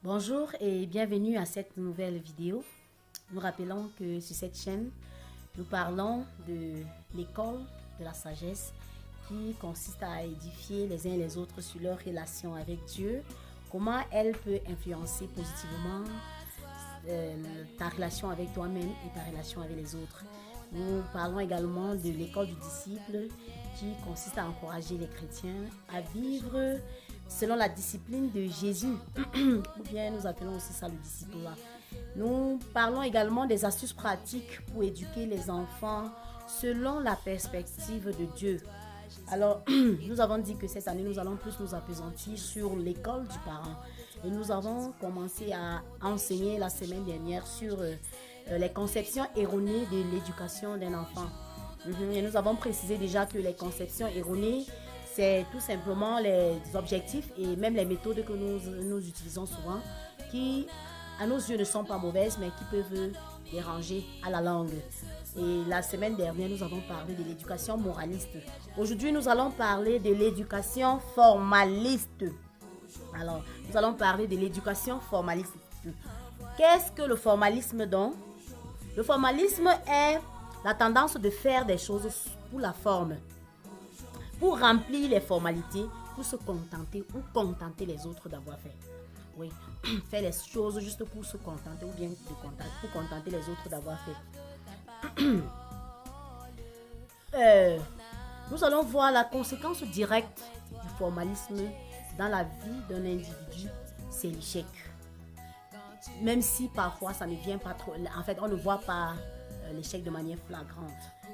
Bonjour et bienvenue à cette nouvelle vidéo. Nous rappelons que sur cette chaîne, nous parlons de l'école de la sagesse qui consiste à édifier les uns et les autres sur leur relation avec Dieu, comment elle peut influencer positivement ta relation avec toi-même et ta relation avec les autres. Nous parlons également de l'école du disciple qui consiste à encourager les chrétiens à vivre selon la discipline de Jésus, ou bien nous appelons aussi ça le disciple-là. Nous parlons également des astuces pratiques pour éduquer les enfants selon la perspective de Dieu. Alors, nous avons dit que cette année, nous allons plus nous appesantir sur l'école du parent. Et nous avons commencé à enseigner la semaine dernière sur les conceptions erronées de l'éducation d'un enfant. Et nous avons précisé déjà que les conceptions erronées, c'est tout simplement les objectifs et même les méthodes que nous utilisons souvent qui, à nos yeux, ne sont pas mauvaises, mais qui peuvent déranger à la langue. Et la semaine dernière, nous avons parlé de l'éducation moraliste. Aujourd'hui, nous allons parler de l'éducation formaliste. Alors, nous allons parler de l'éducation formaliste. Qu'est-ce que le formalisme donc? Le formalisme est la tendance de faire des choses pour la forme, pour remplir les formalités, pour se contenter ou contenter les autres d'avoir fait. Oui, faire les choses juste pour se contenter ou bien pour contenter les autres d'avoir fait. Nous allons voir la conséquence directe du formalisme dans la vie d'un individu, c'est l'échec. Même si parfois ça ne vient pas trop, en fait on ne voit pas l'échec de manière flagrante.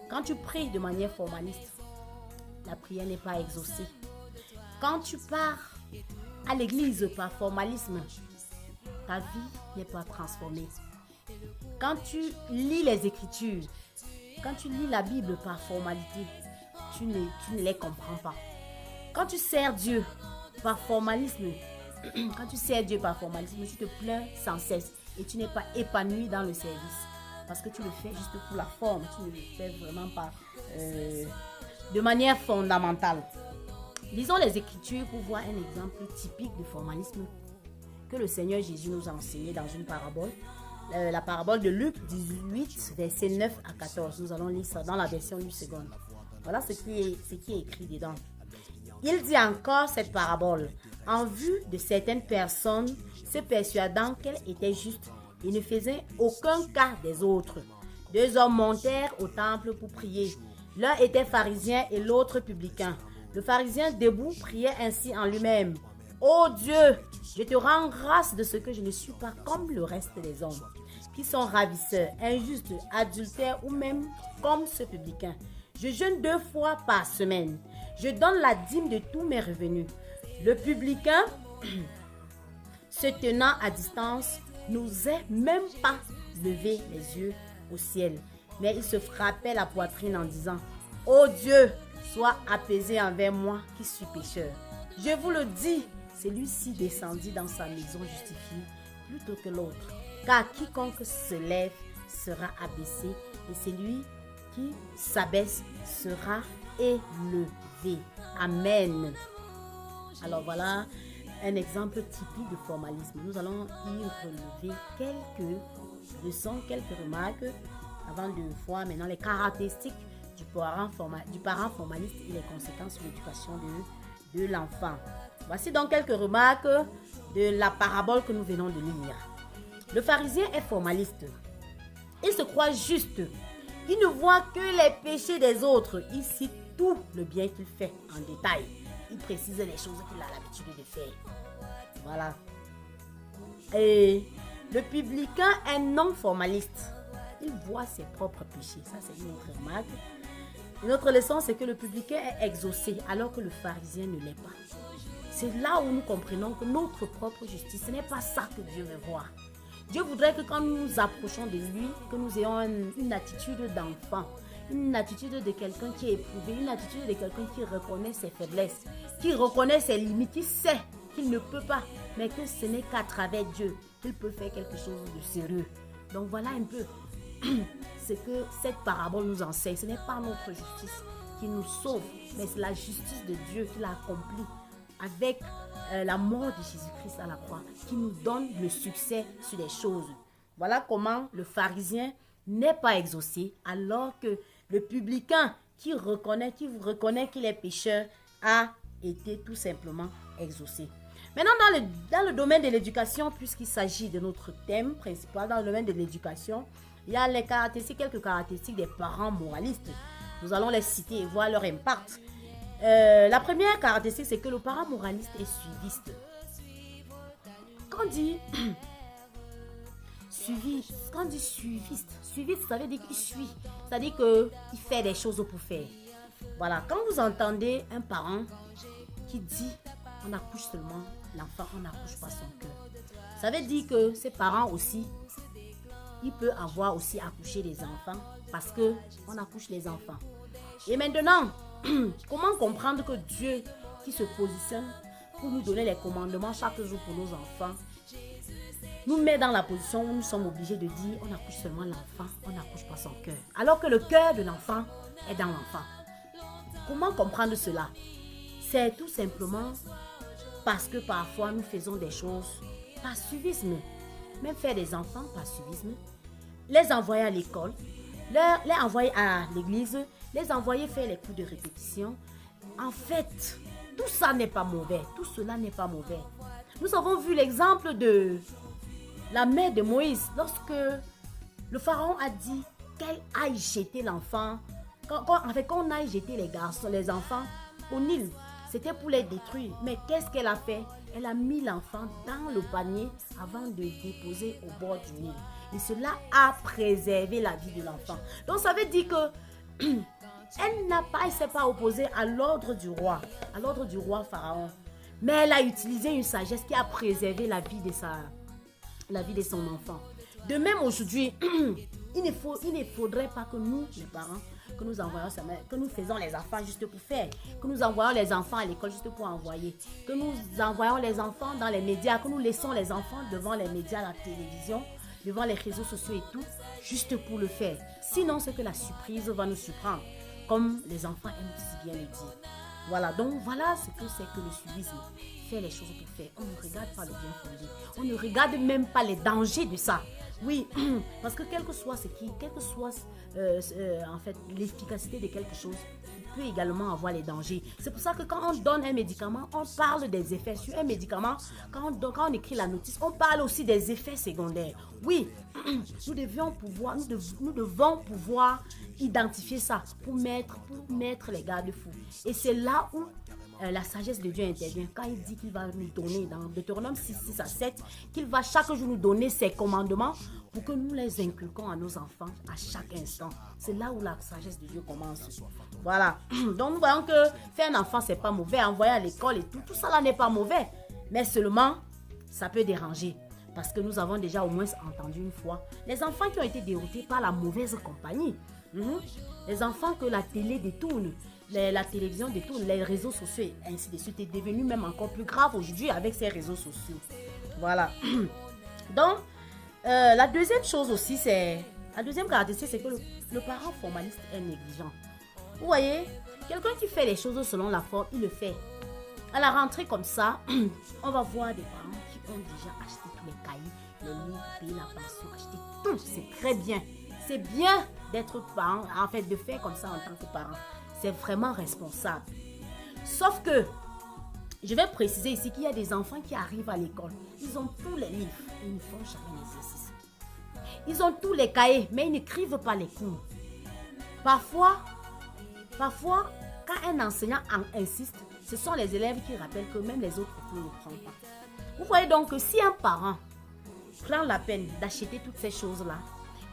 Quand tu pries de manière formaliste, la prière n'est pas exaucée. Quand tu pars à l'église par formalisme, ta vie n'est pas transformée. Quand tu lis les Écritures, quand tu lis la Bible par formalité, tu ne les comprends pas. Quand tu sers Dieu par formalisme, tu te plains sans cesse et tu n'es pas épanoui dans le service parce que tu le fais juste pour la forme, tu ne le fais vraiment pas de manière fondamentale. Lisons les Écritures pour voir un exemple typique de formalisme que le Seigneur Jésus nous a enseigné dans une parabole. La parabole de Luc 18, versets 9 à 14. Nous allons lire ça dans la version 8 secondes. Voilà ce qui est écrit dedans. Il dit encore cette parabole en vue de certaines personnes se persuadant qu'elles étaient justes et ne faisaient aucun cas des autres. Deux hommes montèrent au temple pour prier. L'un était pharisien et l'autre publicain. Le pharisien debout priait ainsi en lui-même. Ô Dieu, je te rends grâce de ce que je ne suis pas comme le reste des hommes, qui sont ravisseurs, injustes, adultères ou même comme ce publicain. Je jeûne 2 fois par semaine. Je donne la dîme de tous mes revenus. Le publicain, se tenant à distance, n'osait même pas lever les yeux au ciel. Mais il se frappait la poitrine en disant, « Ô Dieu, sois apaisé envers moi qui suis pécheur. » Je vous le dis, celui-ci descendit dans sa maison justifié plutôt que l'autre. Car quiconque se lève sera abaissé et celui qui s'abaisse sera élevé. Amen. Alors voilà un exemple typique de formalisme. Nous allons y relever quelques leçons, quelques remarques avant de voir maintenant les caractéristiques du parent formaliste et les conséquences sur l'éducation de l'enfant. Voici donc quelques remarques de la parabole que nous venons de lire. Le pharisien est formaliste. Il se croit juste. Il ne voit que les péchés des autres. Il cite tout le bien qu'il fait en détail. Il précise les choses qu'il a l'habitude de faire. Voilà. Et le publicain est non formaliste. Il voit ses propres péchés. Ça, c'est une autre remarque. Une autre leçon, c'est que le publicain est exaucé alors que le pharisien ne l'est pas. C'est là où nous comprenons que notre propre justice, ce n'est pas ça que Dieu veut voir. Dieu voudrait que quand nous nous approchons de lui, que nous ayons une attitude d'enfant, une attitude de quelqu'un qui est éprouvé, une attitude de quelqu'un qui reconnaît ses faiblesses, qui reconnaît ses limites, qui sait qu'il ne peut pas, mais que ce n'est qu'à travers Dieu qu'il peut faire quelque chose de sérieux. Donc voilà un peu ce que cette parabole nous enseigne. Ce n'est pas notre justice qui nous sauve, mais c'est la justice de Dieu qui l'a accomplie avec la mort de Jésus-Christ à la croix qui nous donne le succès sur les choses. Voilà comment le pharisien n'est pas exaucé alors que le publicain qui reconnaît qu'il est pécheur a été tout simplement exaucé. Maintenant, dans le domaine de l'éducation, puisqu'il s'agit de notre thème principal, dans le domaine de l'éducation, il y a quelques caractéristiques des parents moralistes. Nous allons les citer et voir leur impact. La première caractéristique, c'est que le parent moraliste est suiviste. Quand on dit suiviste, ça veut dire qu'il suit. C'est-à-dire qu'il fait des choses pour faire. Voilà, quand vous entendez un parent qui dit on accouche seulement l'enfant, on n'accouche pas son cœur. Ça veut dire que ses parents aussi, il peut avoir aussi accouché les enfants parce que on accouche les enfants. Et maintenant, comment comprendre que Dieu qui se positionne pour nous donner les commandements chaque jour pour nos enfants, nous met dans la position où nous sommes obligés de dire on accouche seulement l'enfant, on n'accouche pas son cœur. Alors que le cœur de l'enfant est dans l'enfant. Comment comprendre cela? C'est tout simplement parce que parfois nous faisons des choses par suivisme. Même faire des enfants par suivisme. Les envoyer à l'école, les envoyer à l'église, les envoyer faire les cours de répétition. En fait, tout ça n'est pas mauvais. Tout cela n'est pas mauvais. Nous avons vu l'exemple de la mère de Moïse lorsque le pharaon a dit qu'elle aille jeter l'enfant. Quand on aille jeter les enfants au Nil, c'était pour les détruire. Mais qu'est-ce qu'elle a fait? Elle a mis l'enfant dans le panier avant de déposer au bord du Nil. Et cela a préservé la vie de l'enfant. Donc ça veut dire que elle s'est pas opposée à l'ordre du roi pharaon. Mais elle a utilisé une sagesse qui a préservé la vie de son enfant. De même aujourd'hui, il ne faudrait pas que nous, les parents, que nous faisons les enfants juste pour faire, que nous envoyons les enfants à l'école juste pour envoyer, que nous envoyons les enfants dans les médias, que nous laissons les enfants devant les médias, la télévision, devant les réseaux sociaux et tout, juste pour le faire. Sinon, c'est que la surprise va nous surprendre, comme les enfants aiment si bien le dire. Voilà, donc voilà ce que c'est que le suivisme. Faire les choses pour faire. On ne regarde pas le bien fondé. On ne regarde même pas les dangers de ça. Oui, parce que quel que soit en fait l'efficacité de quelque chose, il peut également avoir les dangers. C'est pour ça que quand on donne un médicament, on parle des effets sur un médicament. Quand on écrit la notice, on parle aussi des effets secondaires. Oui, nous devons pouvoir identifier ça pour mettre les garde-fous. Et c'est là où la sagesse de Dieu intervient. Quand il dit qu'il va nous donner dans Deutéronome 6 à 7, qu'il va chaque jour nous donner ses commandements pour que nous les inculquons à nos enfants à chaque instant. C'est là où la sagesse de Dieu commence. Voilà. Donc nous voyons que faire un enfant, c'est pas mauvais. Envoyer à l'école et tout ça là n'est pas mauvais. Mais seulement, ça peut déranger. Parce que nous avons déjà au moins entendu une fois les enfants qui ont été déroutés par la mauvaise compagnie. Les enfants que la télé détourne, la télévision détourne, les réseaux sociaux et ainsi de suite est devenu même encore plus grave aujourd'hui avec ces réseaux sociaux. Voilà. Donc, la deuxième chose aussi, la deuxième caractéristique, c'est que le parent formaliste est négligent. Vous voyez, quelqu'un qui fait les choses selon la forme, il le fait. À la rentrée comme ça, on va voir des parents qui ont déjà acheté tous les cahiers, les livres, payé la pension, acheté tout. C'est très bien. C'est bien d'être parent, en fait, de faire comme ça en tant que parent. C'est vraiment responsable. Sauf que, je vais préciser ici qu'il y a des enfants qui arrivent à l'école. Ils ont tous les livres, ils ne font jamais l'exercice. Ils ont tous les cahiers, mais ils n'écrivent pas les cours. Parfois, quand un enseignant insiste, ce sont les élèves qui rappellent que même les autres cours ne prennent pas. Vous voyez donc que si un parent prend la peine d'acheter toutes ces choses-là,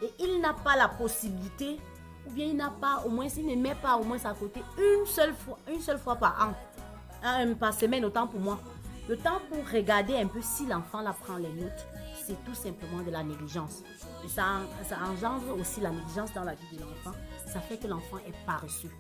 et il n'a pas la possibilité, ou bien il ne met pas au moins à côté une seule fois par an, par semaine, autant pour moi, le temps pour regarder un peu si l'enfant la prend les notes, c'est tout simplement de la négligence. Et ça engendre aussi la négligence dans la vie de l'enfant. Ça fait que l'enfant est paresseux.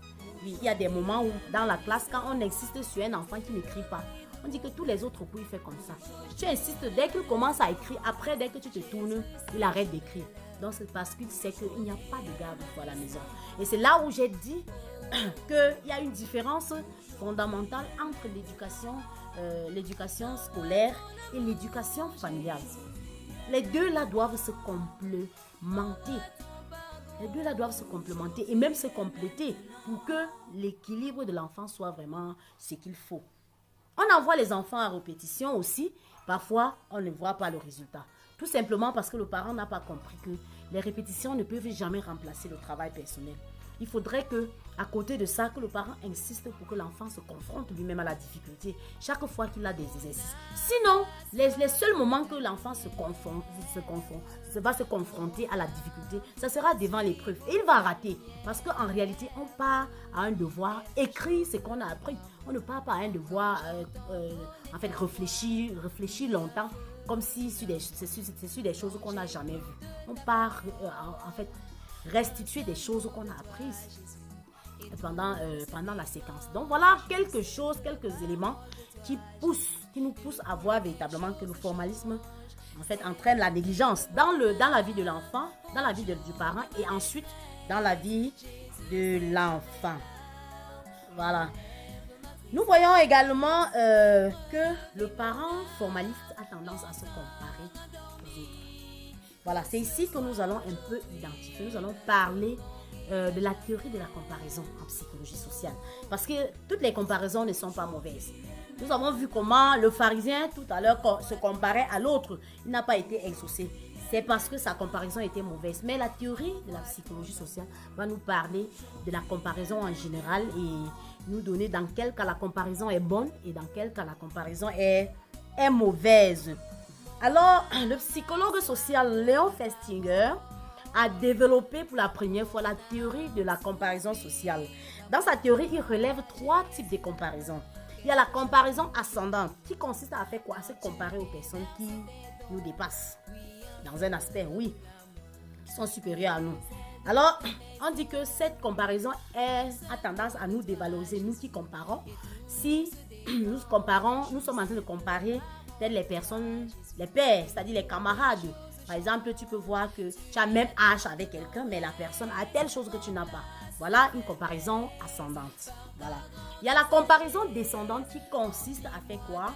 Oui, il y a des moments où dans la classe, quand on insiste sur un enfant qui n'écrit pas, on dit que tous les autres cours, il fait comme ça. Tu insistes, dès qu'il commence à écrire, après, dès que tu te tournes, il arrête d'écrire. Donc, c'est parce qu'il sait qu'il n'y a pas de garde-fou à la maison. Et c'est là où j'ai dit qu'il y a une différence fondamentale entre l'éducation l'éducation scolaire et l'éducation familiale. Les deux là doivent se complémenter. Les deux là doivent se complémenter et même se compléter pour que l'équilibre de l'enfant soit vraiment ce qu'il faut. On envoie les enfants à répétition aussi. Parfois, on ne voit pas le résultat. Tout simplement parce que le parent n'a pas compris que les répétitions ne peuvent jamais remplacer le travail personnel. Il faudrait que, à côté de ça, que le parent insiste pour que l'enfant se confronte lui-même à la difficulté chaque fois qu'il a des exercices. Sinon, les seuls moments que l'enfant va se confronter à la difficulté, ça sera devant l'épreuve. Et il va rater. Parce qu'en réalité, on part à un devoir écrire ce qu'on a appris. On ne part pas à un devoir, réfléchir longtemps, comme si c'est sur des choses qu'on n'a jamais vues. On part, restituer des choses qu'on a apprises pendant la séquence. Donc voilà quelques éléments qui nous poussent à voir véritablement que le formalisme entraîne la négligence dans la vie de l'enfant, dans la vie du parent et ensuite dans la vie de l'enfant. Voilà. Nous voyons également que le parent formaliste a tendance à se comparer aux autres. Voilà, c'est ici que nous allons un peu identifier. Nous allons parler de la théorie de la comparaison en psychologie sociale. Parce que toutes les comparaisons ne sont pas mauvaises. Nous avons vu comment le pharisien tout à l'heure se comparait à l'autre. Il n'a pas été exaucé. C'est parce que sa comparaison était mauvaise. Mais la théorie de la psychologie sociale va nous parler de la comparaison en général et nous donner dans quel cas la comparaison est bonne et dans quel cas la comparaison est mauvaise. Alors, le psychologue social Léon Festinger a développé pour la première fois la théorie de la comparaison sociale. Dans sa théorie, il relève 3 types de comparaisons. Il y a la comparaison ascendante qui consiste à faire quoi? À se comparer aux personnes qui nous dépassent. Dans un aspect, oui, qui sont supérieures à nous. Alors, on dit que cette comparaison a tendance à nous dévaloriser, nous qui comparons. Si nous sommes en train de comparer les personnes, les pairs, c'est-à-dire les camarades. Par exemple, tu peux voir que tu as même âge avec quelqu'un, mais la personne a telle chose que tu n'as pas. Voilà une comparaison ascendante. Voilà. Il y a la comparaison descendante qui consiste à faire quoi?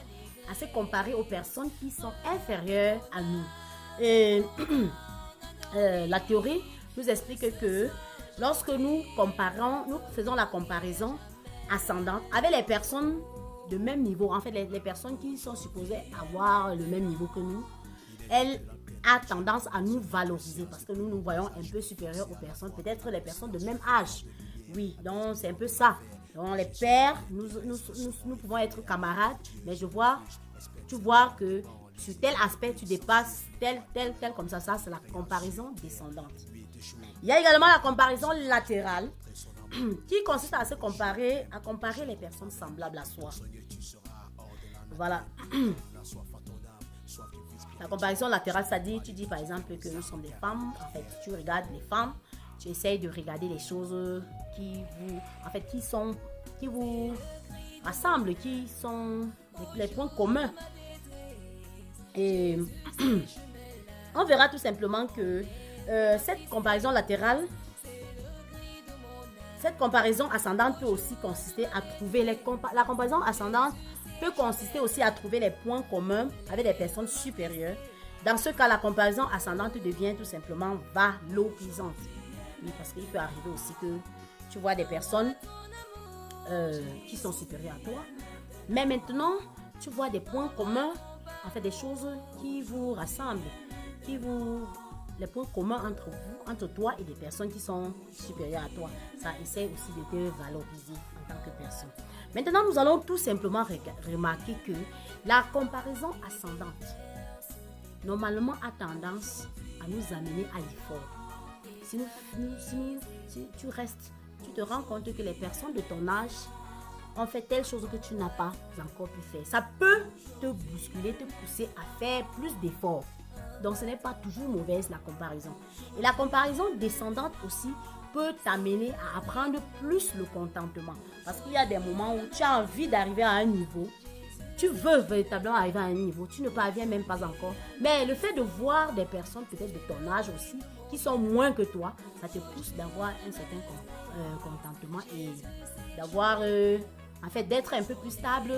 À se comparer aux personnes qui sont inférieures à nous. Et la théorie nous explique que lorsque nous faisons la comparaison ascendante avec les personnes de même niveau, en fait les personnes qui sont supposées avoir le même niveau que nous, elle a tendance à nous valoriser parce que nous nous voyons un peu supérieurs aux personnes, peut-être les personnes de même âge. Oui, donc c'est un peu ça. Donc les pères, nous pouvons être camarades, mais tu vois que sur tel aspect, tu dépasses tel comme ça, c'est la comparaison descendante. Il y a également la comparaison latérale qui consiste à comparer les personnes semblables à soi. Voilà. La comparaison latérale, ça dit, tu dis par exemple que nous sommes des femmes, en fait, tu regardes les femmes, tu essayes de regarder les choses qui vous rassemblent, qui sont les points communs. Et on verra tout simplement que cette comparaison latérale, cette comparaison ascendante peut aussi consister à trouver la comparaison ascendante peut consister aussi à trouver les points communs avec des personnes supérieures. Dans ce cas, la comparaison ascendante devient tout simplement valorisante. Oui, parce qu'il peut arriver aussi que tu vois des personnes qui sont supérieures à toi, mais maintenant, tu vois des points communs, en fait des choses qui vous rassemblent, les points communs entre toi et des personnes qui sont supérieures à toi. Ça essaie aussi de te valoriser en tant que personne. Maintenant, nous allons tout simplement remarquer que la comparaison ascendante, normalement, a tendance à nous amener à l'effort. Si tu te rends compte que les personnes de ton âge ont fait telle chose que tu n'as pas encore pu faire, ça peut te bousculer, te pousser à faire plus d'efforts. Donc, ce n'est pas toujours mauvaise la comparaison. Et la comparaison descendante aussi peut t'amener à apprendre plus le contentement. Parce qu'il y a des moments où tu as envie d'arriver à un niveau. Tu veux véritablement arriver à un niveau. Tu ne parviens même pas encore. Mais le fait de voir des personnes peut-être de ton âge aussi, qui sont moins que toi, ça te pousse d'avoir un certain contentement et d'avoir, d'être un peu plus stable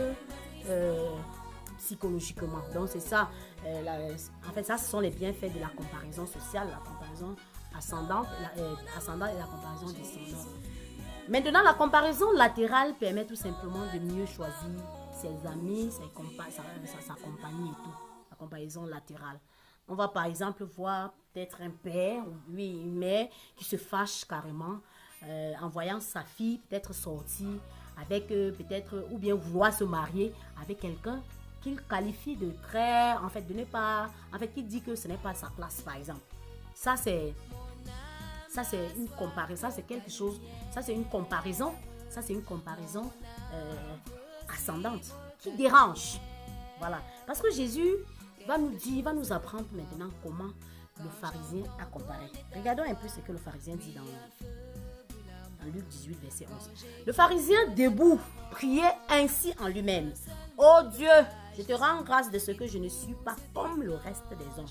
psychologiquement. Donc c'est ça, en fait ça ce sont les bienfaits de la comparaison sociale, la comparaison ascendante, ascendante et la comparaison descendante. Maintenant, la comparaison latérale permet tout simplement de mieux choisir ses amis, sa compagnie et tout. La comparaison latérale. On va par exemple voir peut-être un père ou une mère qui se fâche carrément en voyant sa fille peut-être sortir avec peut-être, ou bien vouloir se marier avec quelqu'un qu'il qualifie de très, en fait, de ne pas, en fait, qui dit que ce n'est pas sa place, par exemple. Ça c'est une comparaison, ça c'est quelque chose, ça c'est une comparaison ascendante qui dérange. Voilà. Parce que Jésus va nous dire, va nous apprendre maintenant comment le pharisien a comparé. Regardons un peu ce que le pharisien dit dans Luc 18, verset 11. Le pharisien debout priait ainsi en lui-même. Oh Dieu, je te rends grâce de ce que je ne suis pas comme le reste des hommes,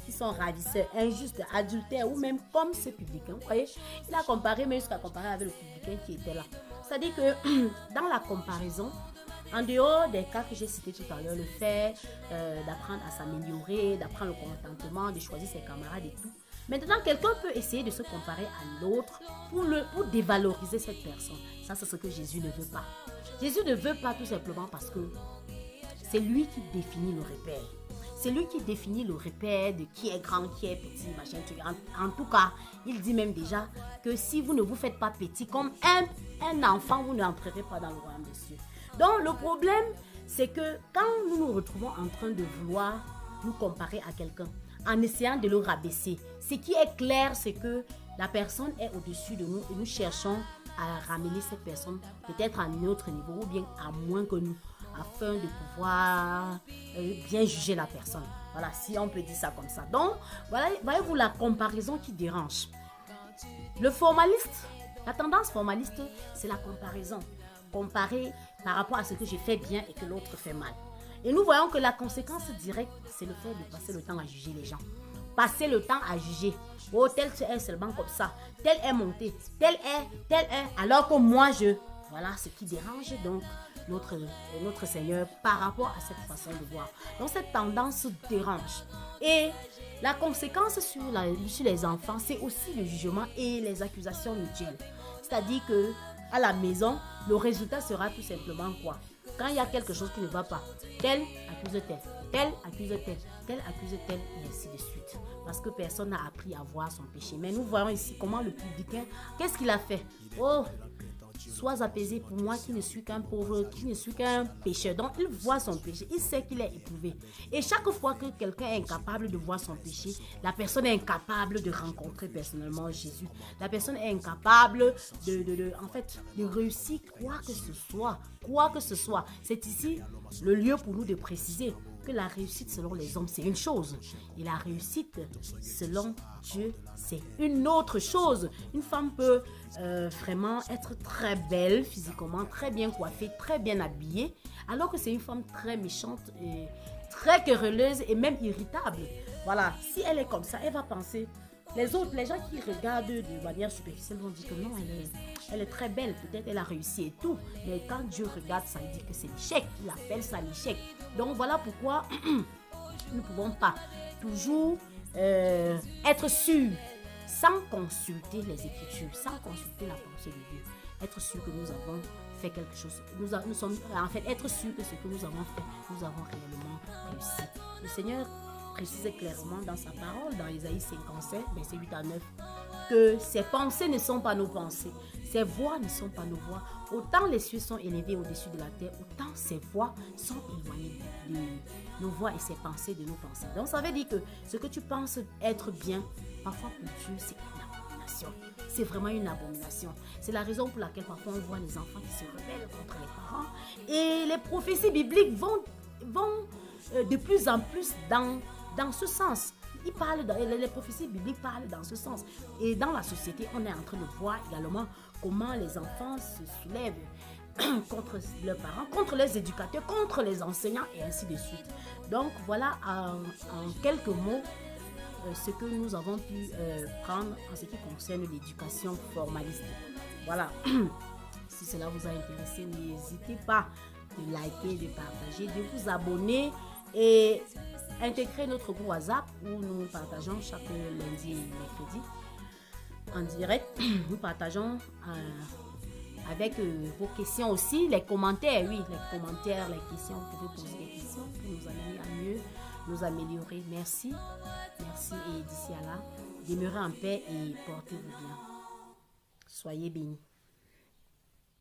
qui sont ravisseurs, injustes, adultères ou même comme ce publicain. Vous voyez, il a comparé, mais jusqu'à comparer avec le publicain qui était là. C'est-à-dire que dans la comparaison, en dehors des cas que j'ai cités tout à l'heure, le fait d'apprendre à s'améliorer, d'apprendre le contentement, de choisir ses camarades et tout. Maintenant, quelqu'un peut essayer de se comparer à l'autre pour dévaloriser cette personne. Ça, c'est ce que Jésus ne veut pas. Jésus ne veut pas tout simplement parce que c'est lui qui définit le repère. C'est lui qui définit le repère de qui est grand, qui est petit, machin. En tout cas, il dit même déjà que si vous ne vous faites pas petit comme un enfant, vous n'entrerez pas dans le royaume des cieux. Donc, le problème, c'est que quand nous nous retrouvons en train de vouloir nous comparer à quelqu'un, en essayant de le rabaisser, ce qui est clair, c'est que la personne est au-dessus de nous et nous cherchons à ramener cette personne peut-être à un autre niveau ou bien à moins que nous, afin de pouvoir bien juger la personne. Voilà, si on peut dire ça comme ça. Donc, voilà, voyez-vous la comparaison qui dérange. Le formaliste, la tendance formaliste, c'est la comparaison. Comparer par rapport à ce que j'ai fait bien et que l'autre fait mal. Et nous voyons que la conséquence directe, c'est le fait de passer le temps à juger les gens. Passer le temps à juger. Oh, tel est seulement comme ça. Tel est monté. Tel est. Alors que moi, voilà ce qui dérange donc notre Seigneur par rapport à cette façon de voir. Donc, cette tendance dérange. Et la conséquence sur les enfants, c'est aussi le jugement et les accusations mutuelles. C'est-à-dire que à la maison, le résultat sera tout simplement quoi? Quand il y a quelque chose qui ne va pas, tel accuse tel accuse tel accuse tel, et ainsi de suite. Parce que personne n'a appris à voir son péché. Mais nous voyons ici comment le publicain, qu'est-ce qu'il a fait? Oh, sois apaisé pour moi qui ne suis qu'un pauvre, qui ne suis qu'un pécheur. Donc il voit son péché, il sait qu'il est éprouvé. Et chaque fois que quelqu'un est incapable de voir son péché, la personne est incapable de rencontrer personnellement Jésus. La personne est incapable de réussir quoi que ce soit. C'est ici le lieu pour nous de préciser que la réussite selon les hommes, c'est une chose. Et la réussite selon Dieu, c'est une autre chose. Une femme peut vraiment être très belle physiquement, très bien coiffée, très bien habillée, alors que c'est une femme très méchante, et très querelleuse et même irritable. Voilà, si elle est comme ça, elle va penser... Les gens qui regardent de manière superficielle vont dire que non, elle est très belle, peut-être elle a réussi et tout. Mais quand Dieu regarde ça, il dit que c'est l'échec. Il appelle ça l'échec. Donc voilà pourquoi nous ne pouvons pas toujours être sûrs, sans consulter les Écritures, sans consulter la pensée de Dieu. Être sûr que nous avons fait quelque chose. Nous sommes en fait être sûr que ce que nous avons fait, nous avons réellement réussi. Le Seigneur précise clairement dans sa parole, dans Ésaïe 57, versets 8 à 9, que ses pensées ne sont pas nos pensées, ses voix ne sont pas nos voix. Autant les cieux sont élevés au-dessus de la terre, autant ses voix sont éloignées de nos voix et ses pensées de nos pensées. Donc ça veut dire que ce que tu penses être bien, parfois pour Dieu, c'est une abomination. C'est vraiment une abomination. C'est la raison pour laquelle parfois on voit les enfants qui se rebellent contre les parents. Et les prophéties bibliques vont de plus en plus dans ce sens. Les prophéties bibliques parlent dans ce sens. Et dans la société, on est en train de voir également comment les enfants se soulèvent contre leurs parents, contre les éducateurs, contre les enseignants et ainsi de suite. Donc voilà en quelques mots ce que nous avons pu prendre en ce qui concerne l'éducation formaliste. Voilà. Si cela vous a intéressé, n'hésitez pas de liker, de partager, de vous abonner et intégrer notre groupe WhatsApp où nous partageons chaque lundi et mercredi en direct. Nous partageons avec vos questions aussi, les commentaires, oui, les commentaires, les questions. Vous pouvez poser des questions pour nous amener à mieux nous améliorer. Merci. Merci et d'ici à là, demeurez en paix et portez-vous bien. Soyez bénis.